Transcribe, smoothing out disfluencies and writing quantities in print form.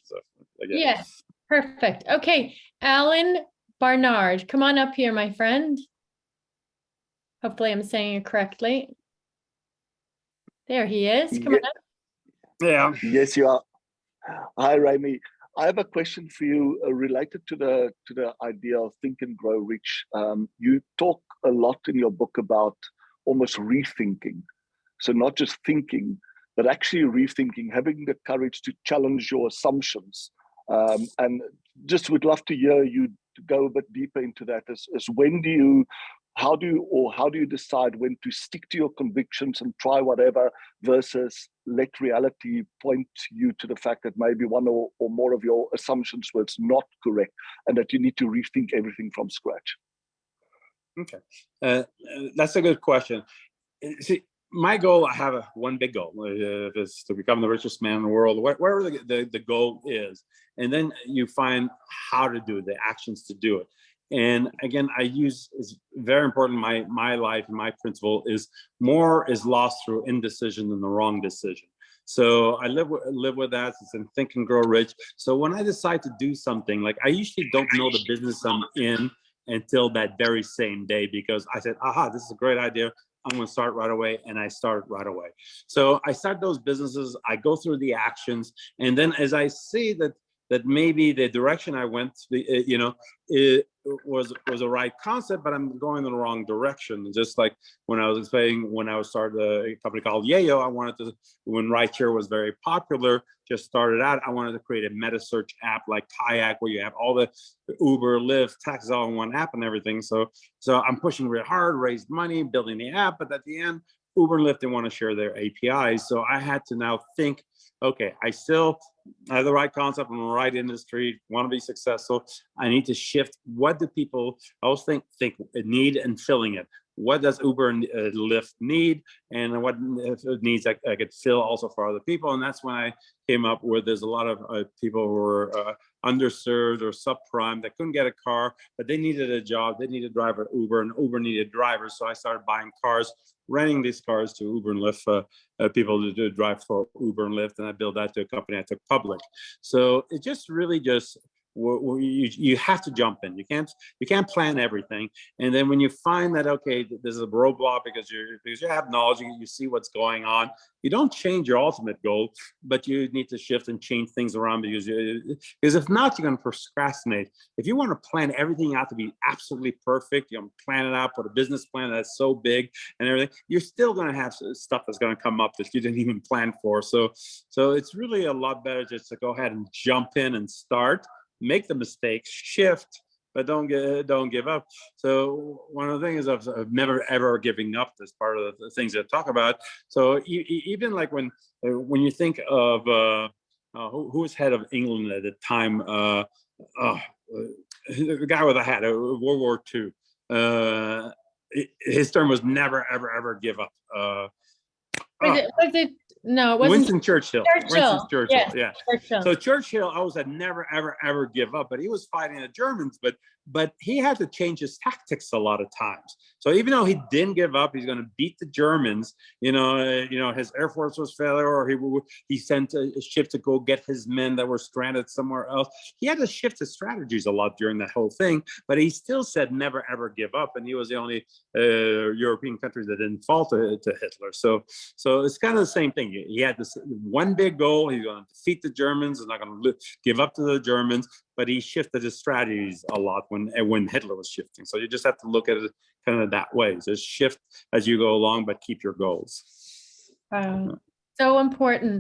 So again. Yes, perfect. Okay, Alan Barnard, come on up here, my friend. Hopefully I'm saying it correctly. There he is. Come on up. Yeah. Yes, you are. Hi, Ramy. I have a question for you related to the idea of think and grow rich. You talk a lot in your book about almost rethinking. So not just thinking, but actually rethinking, having the courage to challenge your assumptions. And just would love to hear you to go a bit deeper into that. As when do you, how do you decide when to stick to your convictions and try whatever versus let reality point you to the fact that maybe one or more of your assumptions was not correct and that you need to rethink everything from scratch? Okay, that's a good question. See, my goal, I have one big goal, is to become the richest man in the world, wherever the goal is. And then you find how to do it, the actions to do it. And again, it's very important in my life, my principle is more is lost through indecision than the wrong decision. So I live with that. It's in Think and Grow Rich. So when I decide to do something, like I usually don't know the business I'm in until that very same day, because I said, aha, this is a great idea. I'm going to start right away. And I start right away. So I start those businesses, I go through the actions. And then as I see that maybe the direction I went, it was a right concept, but I'm going in the wrong direction. Just like when I was saying, when I started a company called Yayo, I wanted to, when rideshare was very popular, just started out, I wanted to create a meta search app like Kayak, where you have all the Uber, Lyft, taxis all in one app and everything. So I'm pushing real hard, raised money, building the app, but at the end, Uber and Lyft didn't want to share their APIs. So I had to now think, okay, I still have the right concept in the right industry, want to be successful. I need to shift. What do people, I always think need and filling it. What does Uber and Lyft need, and what needs I could fill also for other people? And that's when I came up with, there's a lot of people who were underserved or subprime that couldn't get a car, but they needed a job. They needed a driver at Uber, and Uber needed drivers. So I started buying cars, renting these cars to Uber and Lyft, people to drive for Uber and Lyft, and I built that to a company I took public. So it just really you have to jump in. You can't plan everything, and then when you find that, okay, this is a roadblock because you have knowledge, you see what's going on, you don't change your ultimate goal, but you need to shift and change things around, because if not, you're going to procrastinate. If you want to plan everything out to be absolutely perfect, you plan it out, put a business plan that's so big and everything, you're still going to have stuff that's going to come up that you didn't even plan for. So it's really a lot better just to go ahead and jump in and start. Make the mistakes, shift, but don't give up. So one of the things of never ever giving up is part of the things that I talk about. So even like when you think of who was head of England at the time, the guy with a hat, World War II. His term was never ever give up. Was it? No, it wasn't. Winston Churchill. Winston Churchill. Yes, Yeah. Churchill. So Churchill always said never, ever give up. But he was fighting the Germans, but he had to change his tactics a lot of times. So even though he didn't give up, he's going to beat the Germans. His Air Force was failure, or he sent a ship to go get his men that were stranded somewhere else. He had to shift his strategies a lot during that whole thing, but he still said never, ever give up. And he was the only European country that didn't fall to Hitler. So it's kind of the same thing. He had this one big goal. He's going to defeat the Germans. He's not going to give up to the Germans, but he shifted his strategies a lot when Hitler was shifting. So you just have to look at it kind of that way. Just shift as you go along, but keep your goals. So important.